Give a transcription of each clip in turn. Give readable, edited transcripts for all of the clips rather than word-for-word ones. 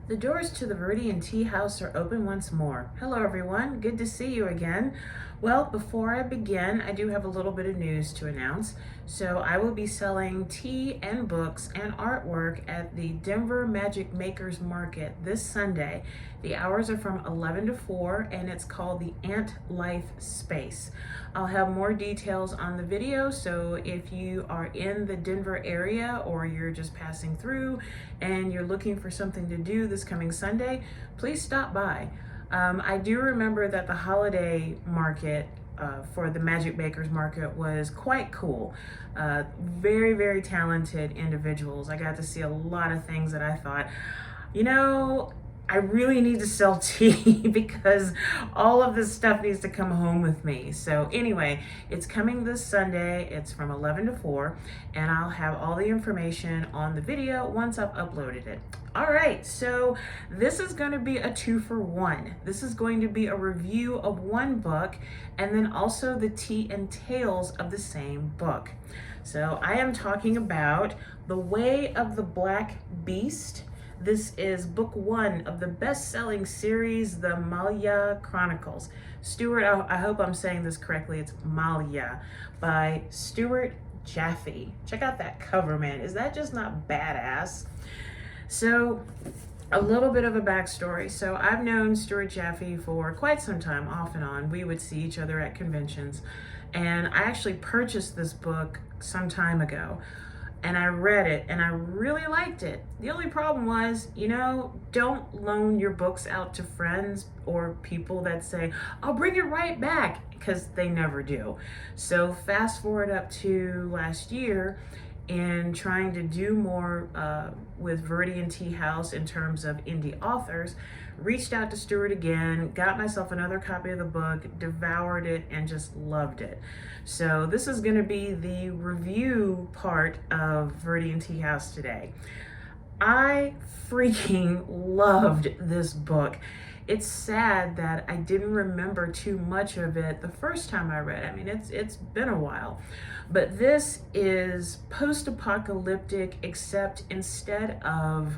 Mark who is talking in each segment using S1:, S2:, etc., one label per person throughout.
S1: The doors to the Viridian Tea House are open once more. Hello everyone, good to see you again. Well, before I begin, I do have a little bit of news to announce. So I will be selling tea and books and artwork at the Denver Magic Makers Market this Sunday. The hours are from 11 to 4 and it's called the Ant Life Space. I'll have more details on the video, so if you are in the Denver area or you're just passing through and you're looking for something to do this coming Sunday, please stop by. I do remember that the holiday market for the Magic Makers Market was quite cool. Very, very talented individuals. I got to see a lot of things that I thought, you know, I really need to sell tea because all of this stuff needs to come home with me. So anyway, it's coming this Sunday. It's from 11 to 4, and I'll have all the information on the video once I've uploaded it. All right, so this is going to be a 2-for-1. This is going to be a review of one book and then also the tea and tales of the same book. So I am talking about The Way of the Black Beast. This is book 1 of the best-selling series, the Malja Chronicles. Stuart, I hope I'm saying this correctly, it's Malja, by Stuart Jaffe. Check out that cover, man. Is that just not badass? So, a little bit of a backstory. So I've known Stuart Jaffe for quite some time, off and on. We would see each other at conventions. And I actually purchased this book some time ago. And I read it and I really liked it. The only problem was, don't loan your books out to friends or people that say, I'll bring it right back, because they never do. So fast forward up to last year, and trying to do more with Viridian Tea House in terms of indie authors, reached out to Stuart again, got myself another copy of the book, devoured it, and just loved it. So this is going to be the review part of Viridian Tea House today. I freaking loved this book. It's sad that I didn't remember too much of it the first time I read it. I mean, it's been a while. But this is post-apocalyptic, except instead of,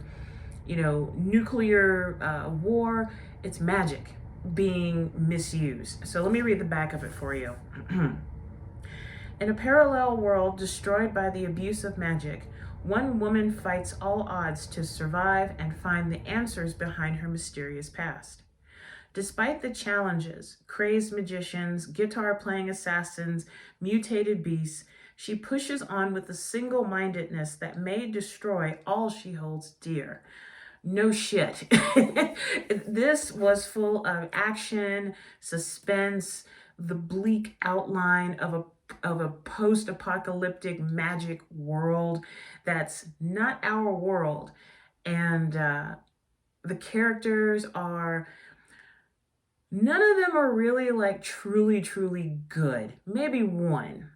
S1: nuclear war, it's magic being misused. So let me read the back of it for you. In a parallel world destroyed by the abuse of magic, one woman fights all odds to survive and find the answers behind her mysterious past. Despite the challenges, crazed magicians, guitar-playing assassins, mutated beasts, she pushes on with a single-mindedness that may destroy all she holds dear. No shit. This was full of action, suspense, the bleak outline of a post-apocalyptic magic world that's not our world. And the characters are, none of them are really like truly good. Maybe one,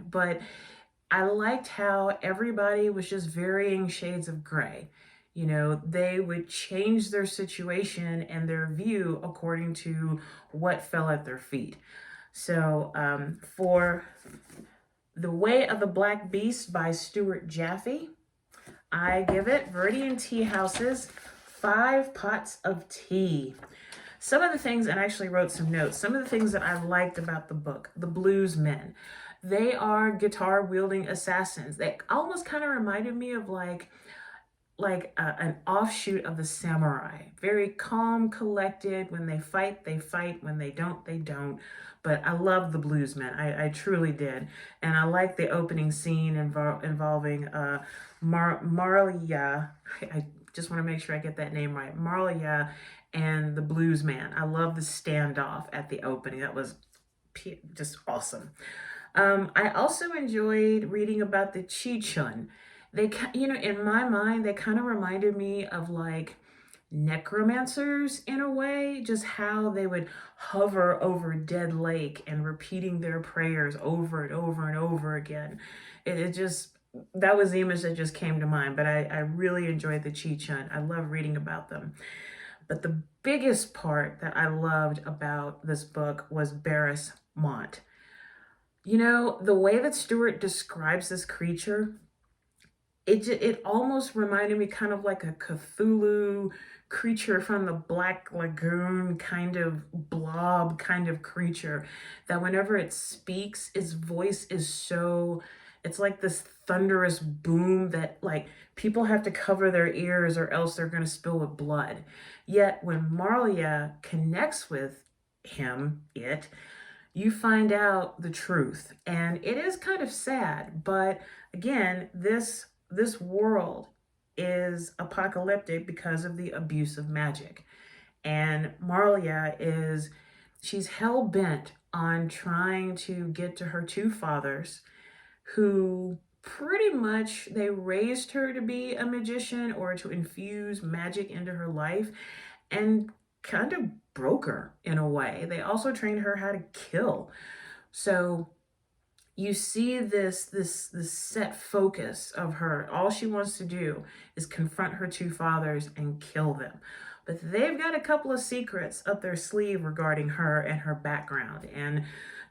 S1: but I liked how everybody was just varying shades of gray. They would change their situation and their view according to what fell at their feet. So for The Way of the Black Beast by Stuart Jaffe, I give it Viridian Tea House's 5 pots of tea. Some of the things, and I actually wrote some notes, some of the things that I liked about the book, the Blues Men. They are guitar-wielding assassins. They almost kind of reminded me of like an offshoot of the samurai. Very calm, collected. When they fight, they fight. When they don't, they don't. But I love the Bluesmen. I truly did. And I like the opening scene involving Malja. I just want to make sure I get that name right. Malja and the Bluesman. I love the standoff at the opening. That was just awesome. I also enjoyed reading about the Chi-Chun. They, in my mind, they kind of reminded me of like necromancers in a way, just how they would hover over dead lake and repeating their prayers over and over and over again. It just, that was the image that just came to mind, but I really enjoyed the Chi-Chun. I love reading about them. But the biggest part that I loved about this book was Barris Mont. The way that Stuart describes this creature, it almost reminded me kind of like a Cthulhu creature from the Black Lagoon, kind of blob kind of creature, that whenever it speaks, its voice is so, it's like this thunderous boom that like people have to cover their ears or else they're going to spill with blood. Yet when Marlia connects with you find out the truth, and it is kind of sad. But again, this world is apocalyptic because of the abuse of magic, and Marlia is, she's hell bent on trying to get to her two fathers, who pretty much they raised her to be a magician or to infuse magic into her life, and kind of broke her in a way. They also trained her how to kill. So you see this set focus of her. All she wants to do is confront her two fathers and kill them. But they've got a couple of secrets up their sleeve regarding her and her background. And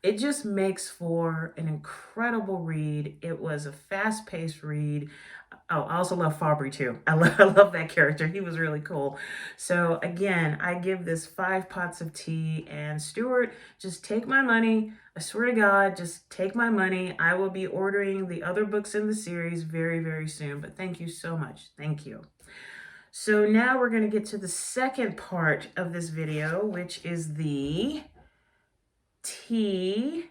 S1: it just makes for an incredible read. It was a fast-paced read. Oh, I also love Fabry too. I love that character. He was really cool. So again, I give this 5 pots of tea. And Stuart, just take my money. I swear to God, just take my money. I will be ordering the other books in the series very, very soon. But thank you so much. Thank you. So now we're going to get to the second part of this video, which is the tea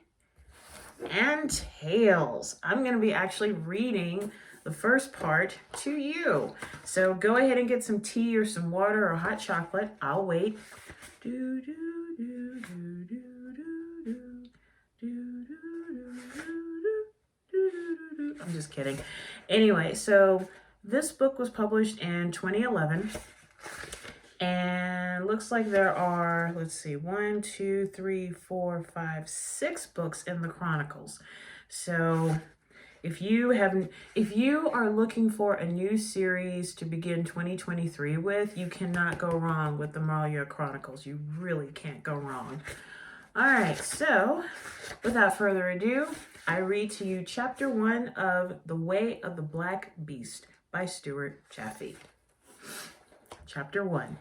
S1: and tales. I'm going to be actually reading the first part to you. So go ahead and get some tea or some water or hot chocolate. I'll wait. I'm just kidding. Anyway, so this book was published in 2011. And looks like there are, let's see, 1, 2, 3, 4, 5, 6 books in the Chronicles. So if you are looking for a new series to begin 2023 with, you cannot go wrong with the Malja Chronicles. You really can't go wrong. All right, so without further ado, I read to you Chapter 1 of The Way of the Black Beast by Stuart Jaffe. Chapter 1.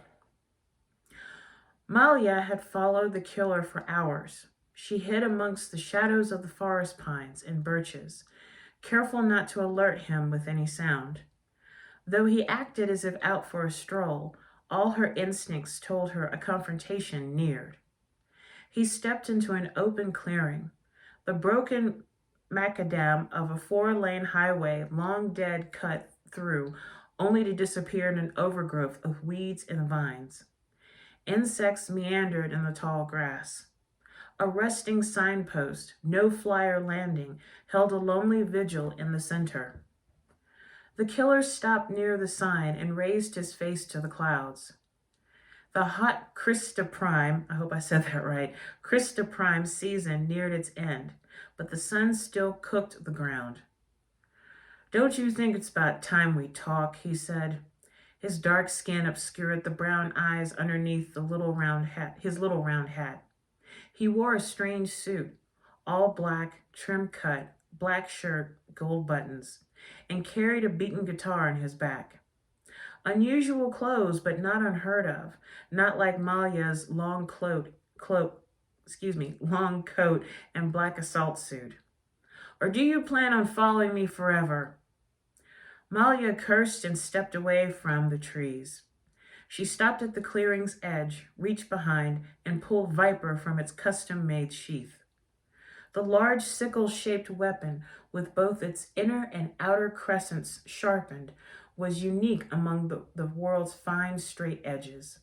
S1: Malja had followed the killer for hours. She hid amongst the shadows of the forest pines and birches, careful not to alert him with any sound. Though he acted as if out for a stroll, all her instincts told her a confrontation neared. He stepped into an open clearing, the broken macadam of a 4-lane highway long dead cut through, only to disappear in an overgrowth of weeds and vines. Insects meandered in the tall grass. A rusting signpost, No Flyer Landing, held a lonely vigil in the center. The killer stopped near the sign and raised his face to the clouds. The hot Christa Prime, I hope I said that right, Christa Prime season neared its end, but the sun still cooked the ground. "Don't you think it's about time we talk?" he said. His dark skin obscured the brown eyes underneath his little round hat. He wore a strange suit, all black, trim cut, black shirt, gold buttons, and carried a beaten guitar on his back. Unusual clothes, but not unheard of, not like Malja's long coat and black assault suit. "Or do you plan on following me forever?" Malja cursed and stepped away from the trees. She stopped at the clearing's edge, reached behind, and pulled Viper from its custom-made sheath. The large sickle-shaped weapon, with both its inner and outer crescents sharpened, was unique among the world's fine straight edges.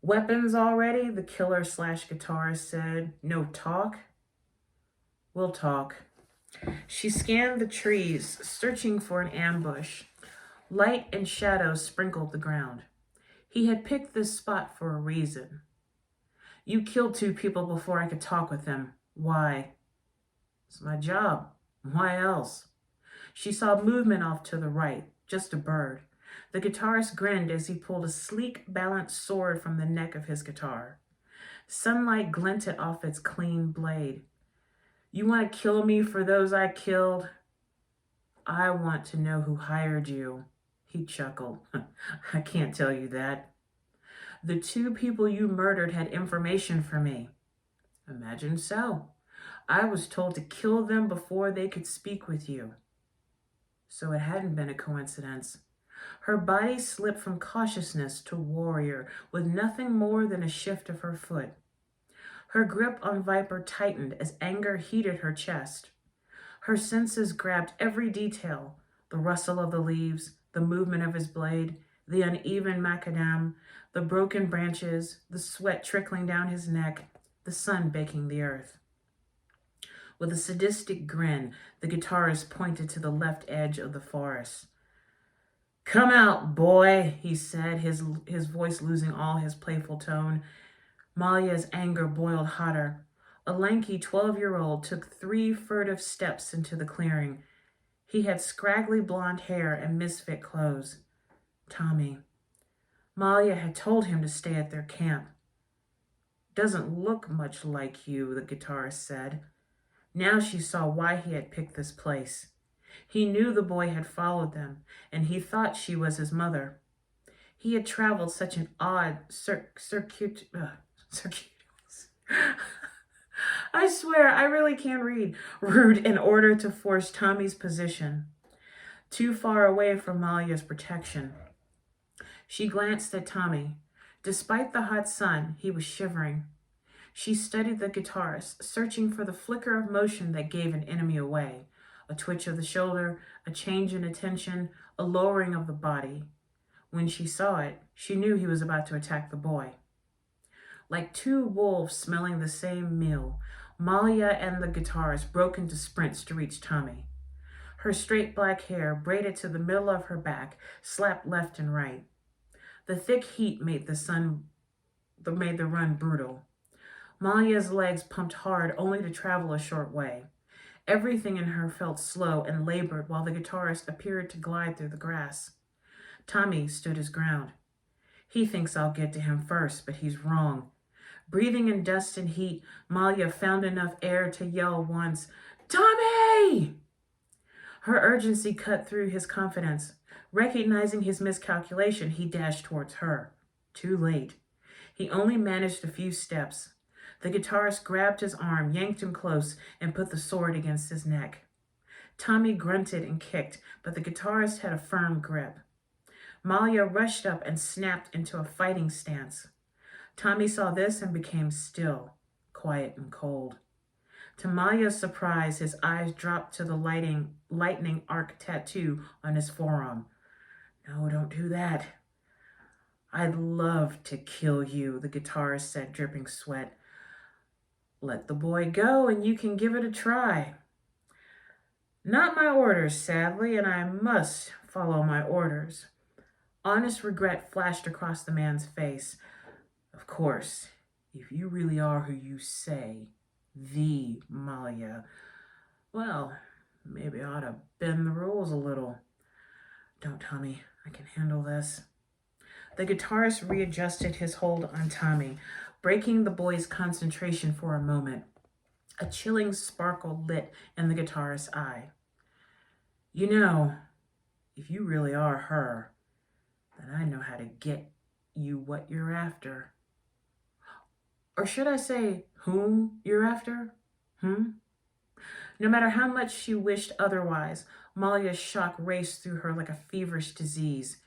S1: "Weapons already?" the killer/guitarist said. "No talk?" "We'll talk." She scanned the trees, searching for an ambush. Light and shadow sprinkled the ground. He had picked this spot for a reason. "You killed 2 people before I could talk with them. Why?" "It's my job. Why else?" She saw movement off to the right, just a bird. The guitarist grinned as he pulled a sleek, balanced sword from the neck of his guitar. Sunlight glinted off its clean blade. "You want to kill me for those I killed?" I want to know who hired you. He chuckled. I can't tell you that. The two people you murdered had information for me. Imagine so. I was told to kill them before they could speak with you. So it hadn't been a coincidence. Her body slipped from cautiousness to warrior with nothing more than a shift of her foot. Her grip on Viper tightened as anger heated her chest. Her senses grabbed every detail, the rustle of the leaves, the movement of his blade, the uneven macadam, the broken branches, the sweat trickling down his neck, the sun baking the earth. With a sadistic grin, the guitarist pointed to the left edge of the forest. Come out, boy, he said, his voice losing all his playful tone. Malja's anger boiled hotter. A lanky 12-year-old took 3 furtive steps into the clearing. He had scraggly blonde hair and misfit clothes. Tommy. Malja had told him to stay at their camp. Doesn't look much like you, the guitarist said. Now she saw why he had picked this place. He knew the boy had followed them, and he thought she was his mother. He had traveled such an odd circuitous. I swear, I really can't read. Route in order to force Tommy's position. Too far away from Malja's protection. She glanced at Tommy. Despite the hot sun, he was shivering. She studied the guitarist, searching for the flicker of motion that gave an enemy away. A twitch of the shoulder, a change in attention, a lowering of the body. When she saw it, she knew he was about to attack the boy. Like 2 wolves smelling the same meal, Malja and the guitarist broke into sprints to reach Tommy. Her straight black hair, braided to the middle of her back, slapped left and right. The thick heat made the run brutal. Malja's legs pumped hard only to travel a short way. Everything in her felt slow and labored while the guitarist appeared to glide through the grass. Tommy stood his ground. He thinks I'll get to him first, but he's wrong. Breathing in dust and heat, Malja found enough air to yell once, Tommy! Her urgency cut through his confidence. Recognizing his miscalculation, he dashed towards her. Too late. He only managed a few steps. The guitarist grabbed his arm, yanked him close, and put the sword against his neck. Tommy grunted and kicked, but the guitarist had a firm grip. Malja rushed up and snapped into a fighting stance. Tommy saw this and became still, quiet and cold. To Malja's surprise, his eyes dropped to the lightning arc tattoo on his forearm. No, don't do that. I'd love to kill you, the guitarist said, dripping sweat. Let the boy go and you can give it a try. Not my orders, sadly, and I must follow my orders. Honest regret flashed across the man's face. Of course, if you really are who you say, the Malja, well, maybe I ought to bend the rules a little. Don't, Tommy, I can handle this. The guitarist readjusted his hold on Tommy, breaking the boy's concentration for a moment. A chilling sparkle lit in the guitarist's eye. You know, if you really are her, then I know how to get you what you're after. Or should I say, whom you're after? No matter how much she wished otherwise, Malja's shock raced through her like a feverish disease.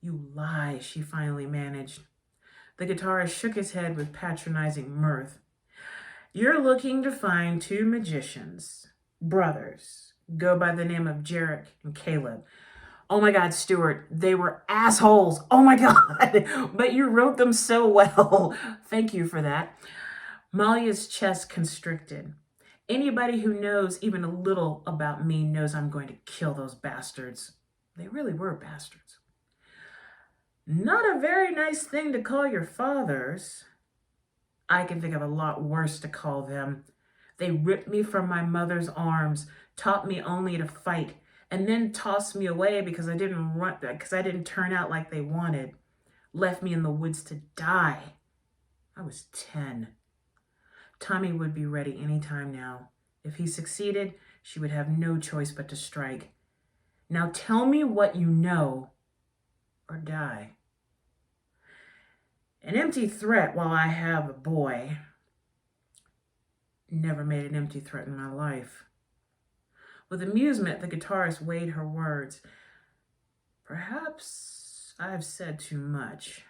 S1: You lie, she finally managed. The guitarist shook his head with patronizing mirth. You're looking to find 2 magicians, brothers, go by the name of Jarek and Caleb. Oh my God, Stuart, they were assholes. Oh my God, but you wrote them so well. Thank you for that. Malja's chest constricted. Anybody who knows even a little about me knows I'm going to kill those bastards. They really were bastards. Not a very nice thing to call your fathers. I can think of a lot worse to call them. They ripped me from my mother's arms, taught me only to fight, and then tossed me away because I didn't turn out like they wanted. Left me in the woods to die. I was 10. Tommy would be ready any time now. If he succeeded, she would have no choice but to strike. Now tell me what you know, or die. An empty threat while I have a boy. Never made an empty threat in my life. With amusement, the guitarist weighed her words. Perhaps I've said too much.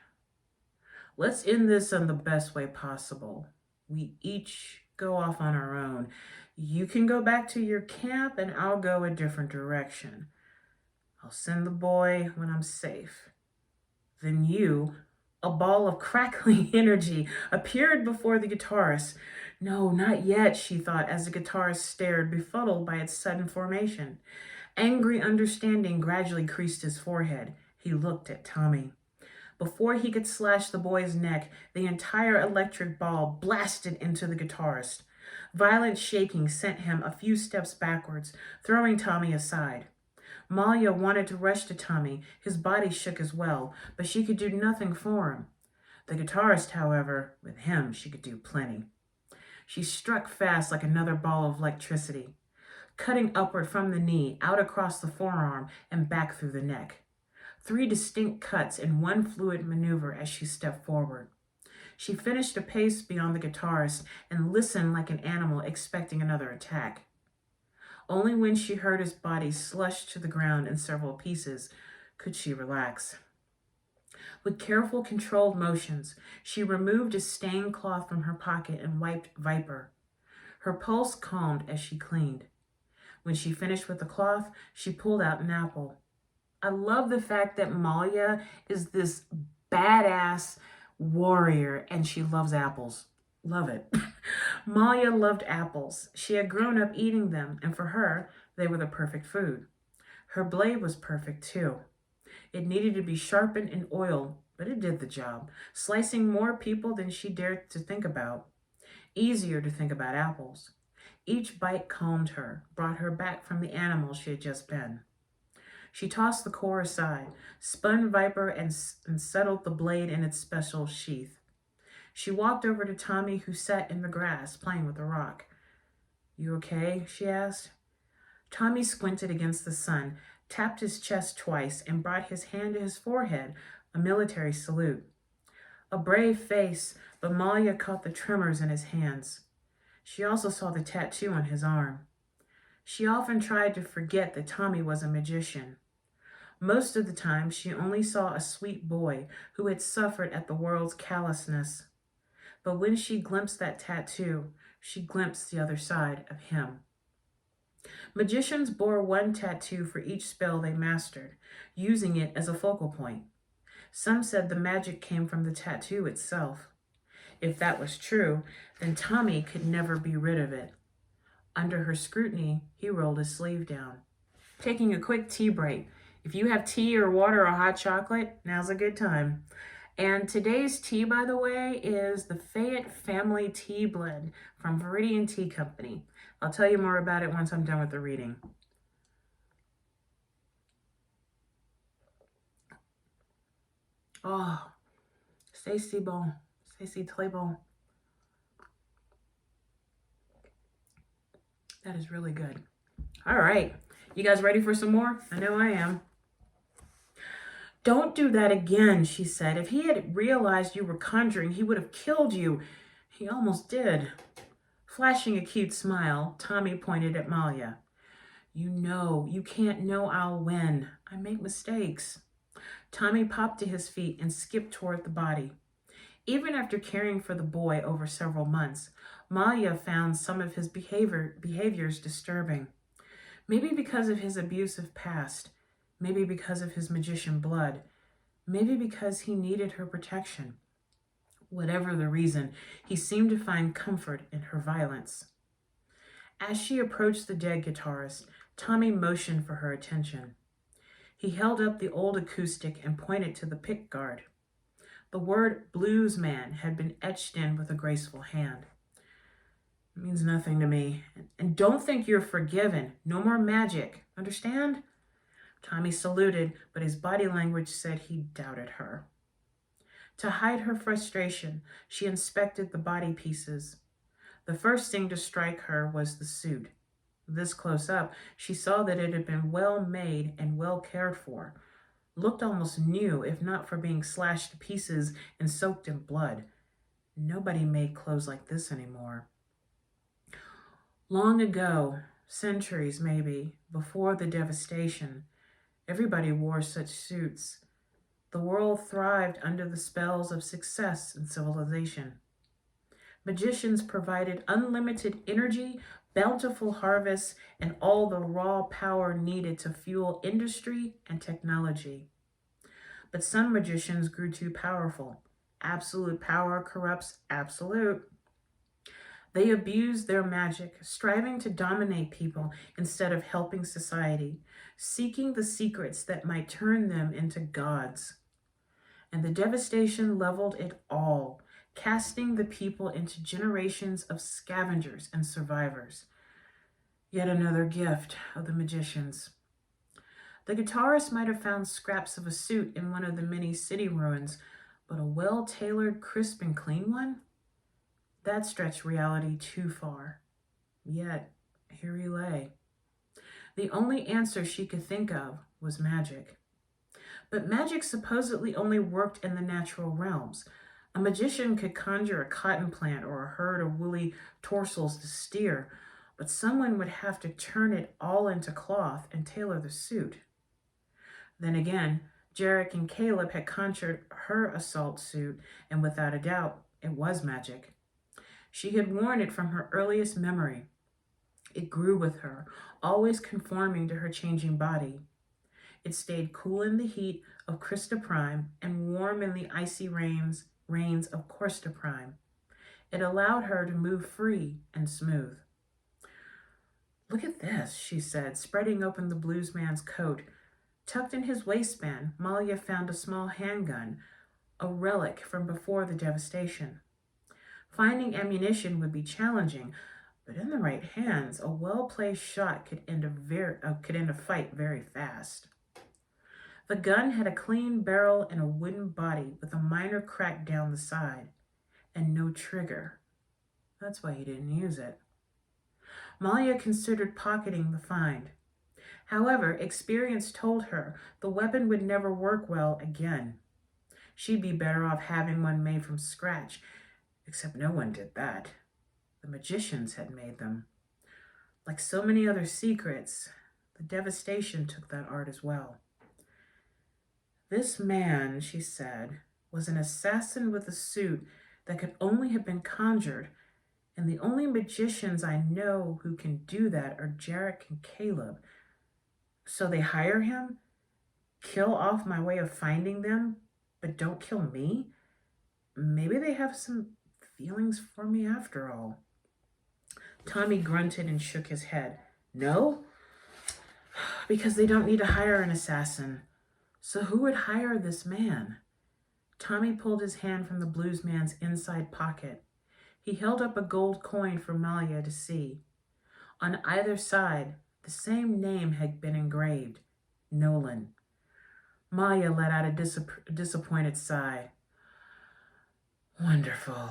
S1: Let's end this in the best way possible. We each go off on our own. You can go back to your camp and I'll go a different direction. I'll send the boy when I'm safe. Then you, a ball of crackling energy, appeared before the guitarist. No, not yet, she thought, as the guitarist stared, befuddled by its sudden formation. Angry understanding gradually creased his forehead. He looked at Tommy. Before he could slash the boy's neck, the entire electric ball blasted into the guitarist. Violent shaking sent him a few steps backwards, throwing Tommy aside. Malja wanted to rush to Tommy. His body shook as well, but she could do nothing for him. The guitarist, however, with him, she could do plenty. She struck fast like another ball of electricity, cutting upward from the knee, out across the forearm, and back through the neck. 3 distinct cuts in one fluid maneuver as she stepped forward. She finished a pace beyond the guitarist and listened like an animal expecting another attack. Only when she heard his body slush to the ground in several pieces could she relax. With careful, controlled motions, she removed a stained cloth from her pocket and wiped Viper. Her pulse calmed as she cleaned. When she finished with the cloth, she pulled out an apple. I love the fact that Malja is this badass warrior and she loves apples. Love it. Malja loved apples. She had grown up eating them, and for her, they were the perfect food. Her blade was perfect too. It needed to be sharpened and oiled, but it did the job, slicing more people than she dared to think about. Easier to think about apples. Each bite calmed her, brought her back from the animal she had just been. She tossed the core aside, spun Viper, and settled the blade in its special sheath. She walked over to Tommy, who sat in the grass, playing with a rock. You okay? She asked. Tommy squinted against the sun, tapped his chest twice, and brought his hand to his forehead, a military salute. A brave face, but Malja caught the tremors in his hands. She also saw the tattoo on his arm. She often tried to forget that Tommy was a magician. Most of the time, she only saw a sweet boy who had suffered at the world's callousness. But when she glimpsed that tattoo, she glimpsed the other side of him. Magicians bore one tattoo for each spell they mastered, using it as a focal point. Some said the magic came from the tattoo itself. If that was true, then Tommy could never be rid of it. Under her scrutiny, he rolled his sleeve down. Taking a quick tea break. If you have tea or water or hot chocolate, now's a good time. And today's tea, by the way, is the Fayette Family Tea Blend from Viridian Tea Company. I'll tell you more about it once I'm done with the reading. Oh, c'est bon. C'est très bon. That is really good. All right. You guys ready for some more? I know I am. Don't do that again, she said. If he had realized you were conjuring, he would have killed you. He almost did. Flashing a cute smile, Tommy pointed at Malja. You can't know I'll win. I make mistakes. Tommy popped to his feet and skipped toward the body. Even after caring for the boy over several months, Malja found some of his behaviors disturbing. Maybe because of his abusive past, maybe because of his magician blood, maybe because he needed her protection. Whatever the reason, he seemed to find comfort in her violence. As she approached the dead guitarist, Tommy motioned for her attention. He held up the old acoustic and pointed to the pickguard. The word blues man had been etched in with a graceful hand. It means nothing to me. And don't think you're forgiven. No more magic. Understand? Tommy saluted, but his body language said he doubted her. To hide her frustration, she inspected the body pieces. The first thing to strike her was the suit. This close up, she saw that it had been well made and well cared for. Looked almost new, if not for being slashed to pieces and soaked in blood. Nobody made clothes like this anymore. Long ago, centuries maybe, before the devastation, everybody wore such suits. The world thrived under the spells of success and civilization. Magicians provided unlimited energy, bountiful harvests, and all the raw power needed to fuel industry and technology. But some magicians grew too powerful. Absolute power corrupts absolute. They abused their magic, striving to dominate people instead of helping society, seeking the secrets that might turn them into gods. And the devastation leveled it all, casting the people into generations of scavengers and survivors. Yet another gift of the magicians. The guitarist might have found scraps of a suit in one of the many city ruins, but a well-tailored, crisp and clean one? That stretched reality too far. Yet, here he lay. The only answer she could think of was magic. But magic supposedly only worked in the natural realms. A magician could conjure a cotton plant or a herd of woolly torsels to steer, but someone would have to turn it all into cloth and tailor the suit. Then again, Jarek and Caleb had conjured her assault suit, and without a doubt, it was magic. She had worn it from her earliest memory. It grew with her, always conforming to her changing body. It stayed cool in the heat of Christa Prime and warm in the icy rains of Corsta Prime. It allowed her to move free and smooth. "Look at this," she said, spreading open the bluesman's coat. Tucked in his waistband, Malja found a small handgun, a relic from before the devastation. Finding ammunition would be challenging, but in the right hands, a well-placed shot could end a fight very fast. The gun had a clean barrel and a wooden body with a minor crack down the side, and no trigger. That's why he didn't use it. Malja considered pocketing the find. However, experience told her the weapon would never work well again. She'd be better off having one made from scratch, except no one did that. The magicians had made them. Like so many other secrets, the devastation took that art as well. "This man," she said, "was an assassin with a suit that could only have been conjured, and the only magicians I know who can do that are Jarek and Caleb. So they hire him, kill off my way of finding them, but don't kill me? Maybe they have some feelings for me after all." Tommy grunted and shook his head. "No, because they don't need to hire an assassin. So who would hire this man?" Tommy pulled his hand from the bluesman's inside pocket. He held up a gold coin for Malja to see. On either side, the same name had been engraved, Nolan. Malja let out a disappointed sigh. "Wonderful."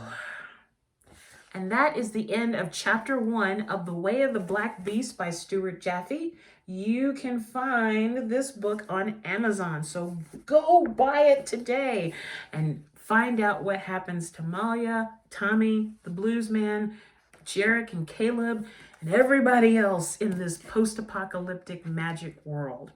S1: And that is the end of chapter 1 of The Way of the Black Beast by Stuart Jaffe. You can find this book on Amazon, so go buy it today and find out what happens to Malja, Tommy, the bluesman, Jarek and Caleb, and everybody else in this post-apocalyptic magic world.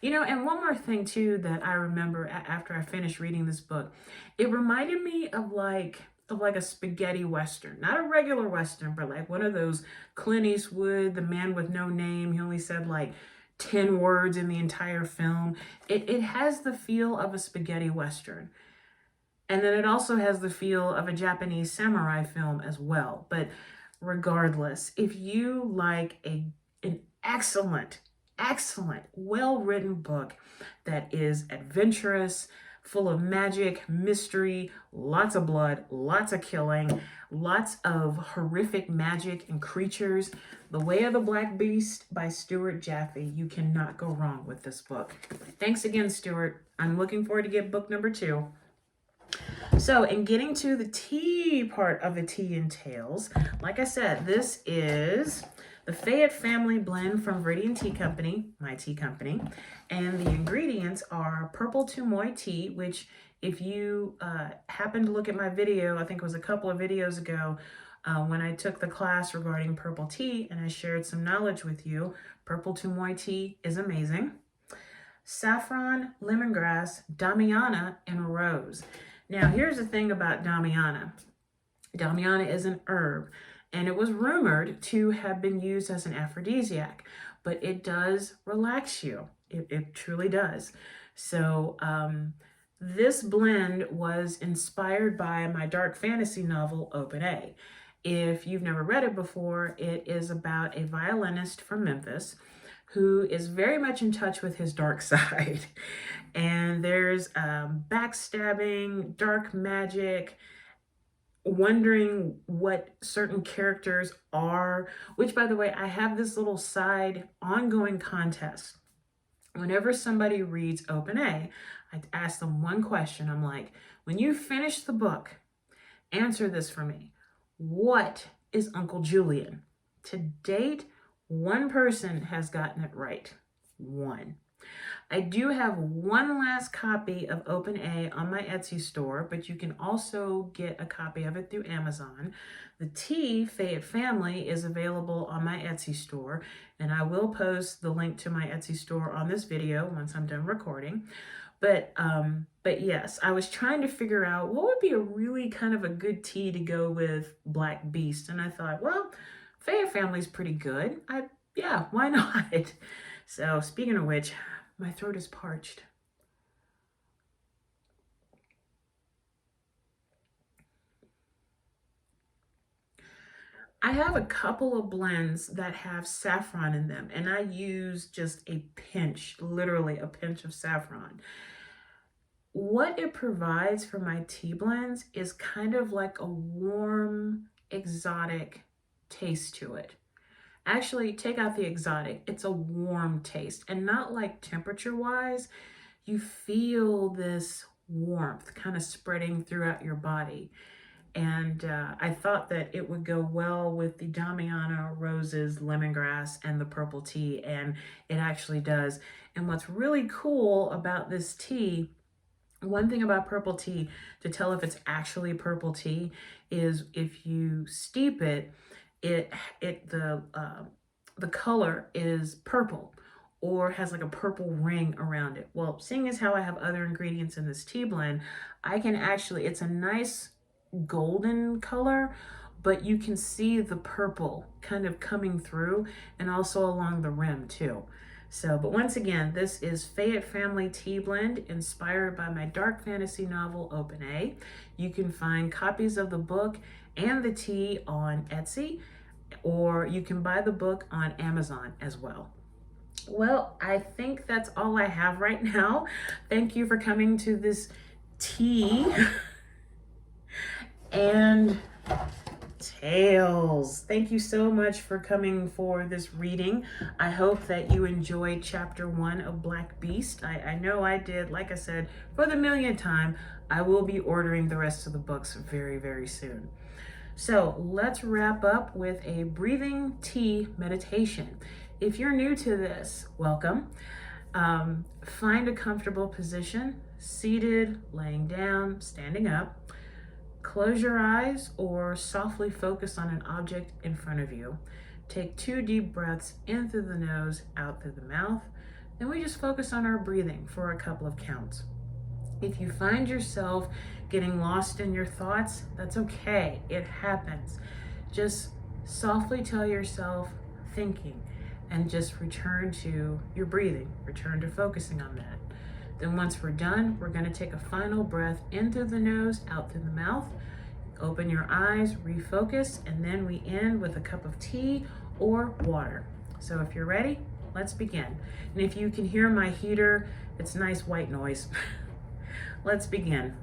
S1: You know, and one more thing too that I remember after I finished reading this book, it reminded me of like a spaghetti western, not a regular western, but like one of those Clint Eastwood, The Man with No Name. He only said like 10 words in the entire film. It has the feel of a spaghetti western. And then it also has the feel of a Japanese samurai film as well. But regardless, if you like an excellent, well-written book that is adventurous, full of magic, mystery, lots of blood, lots of killing, lots of horrific magic and creatures, The Way of the Black Beast by Stuart Jaffe, you cannot go wrong with this book. Thanks again, Stuart. I'm looking forward to get book number 2. So in getting to the tea part of the Tea and Tales, like I said, this is The Fayette Family blend from Viridian Tea Company, my tea company, and the ingredients are purple tumoy tea, which if you happen to look at my video, I think it was a couple of videos ago, when I took the class regarding purple tea and I shared some knowledge with you, purple tumoy tea is amazing. Saffron, lemongrass, damiana, and rose. Now, here's the thing about damiana. Damiana is an herb, and it was rumored to have been used as an aphrodisiac, but it does relax you. It truly does. So this blend was inspired by my dark fantasy novel, Open A. If you've never read it before, it is about a violinist from Memphis who is very much in touch with his dark side. And there's backstabbing, dark magic, wondering what certain characters are, which, by the way, I have this little side ongoing contest. Whenever somebody reads Open A, I ask them one question. I'm like, when you finish the book, answer this for me. What is Uncle Julian? To date, one person has gotten it right. One. I do have one last copy of Open A on my Etsy store, but you can also get a copy of it through Amazon. The tea, Fayette Family, is available on my Etsy store, and I will post the link to my Etsy store on this video once I'm done recording. But yes, I was trying to figure out what would be a really kind of a good tea to go with Black Beast, and I thought, well, Fayette Family's pretty good. Yeah, why not? So speaking of which, my throat is parched. I have a couple of blends that have saffron in them, and I use just a pinch, literally a pinch of saffron. What it provides for my tea blends is kind of like a warm, exotic taste to it. Actually, take out the exotic. It's a warm taste, and not like temperature-wise. You feel this warmth kind of spreading throughout your body. And I thought that it would go well with the damiana, roses, lemongrass, and the purple tea, and it actually does. And what's really cool about this tea, one thing about purple tea to tell if it's actually purple tea is if you steep it, the color is purple or has like a purple ring around it. Well, seeing as how I have other ingredients in this tea blend, I can actually, it's a nice golden color, but you can see the purple kind of coming through and also along the rim too. So, but once again, this is Fayette Family Tea Blend inspired by my dark fantasy novel, Open A. You can find copies of the book and the tea on Etsy, or you can buy the book on Amazon as well. Well, I think that's all I have right now. Thank you for coming to this tea and tales. Thank you so much for coming for this reading. I hope that you enjoyed chapter 1 of Black Beast. I know I did. Like I said, for the millionth time, I will be ordering the rest of the books very, very soon. So let's wrap up with a breathing tea meditation. If you're new to this, welcome. Find a comfortable position, seated, laying down, standing up. Close your eyes or softly focus on an object in front of you. Take 2 deep breaths in through the nose, out through the mouth. Then we just focus on our breathing for a couple of counts. If you find yourself getting lost in your thoughts, that's okay. It happens. Just softly tell yourself thinking and just return to your breathing. Return to focusing on that. Then once we're done, we're going to take a final breath in through the nose, out through the mouth. Open your eyes, refocus, and then we end with a cup of tea or water. So if you're ready, let's begin. And if you can hear my heater, it's nice white noise. Let's begin.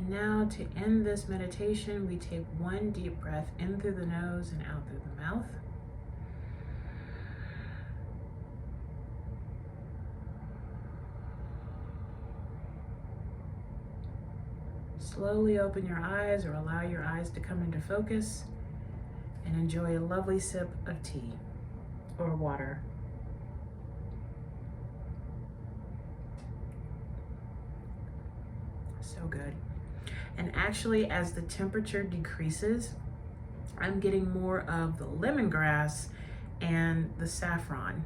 S1: And now to end this meditation, we take one deep breath in through the nose and out through the mouth. Slowly open your eyes or allow your eyes to come into focus and enjoy a lovely sip of tea or water. So good. And actually, as the temperature decreases, I'm getting more of the lemongrass and the saffron.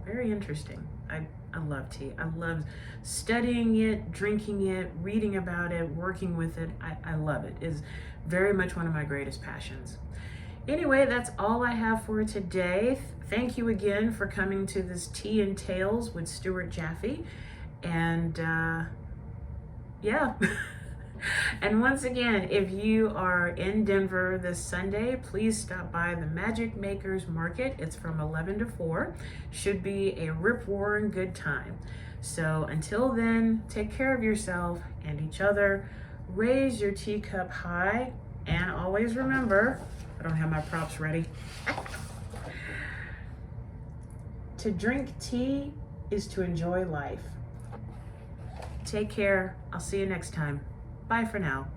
S1: Very interesting. I love tea. I love studying it, drinking it, reading about it, working with it. I love it. It's very much one of my greatest passions. Anyway, that's all I have for today. Thank you again for coming to this Tea and Tales with Stuart Jaffe. And yeah. And once again, if you are in Denver this Sunday, please stop by the Magic Makers Market. It's from 11 to 4. Should be a rip-roaring good time. So until then, take care of yourself and each other. Raise your teacup high. And always remember, I don't have my props ready. To drink tea is to enjoy life. Take care. I'll see you next time. Bye for now.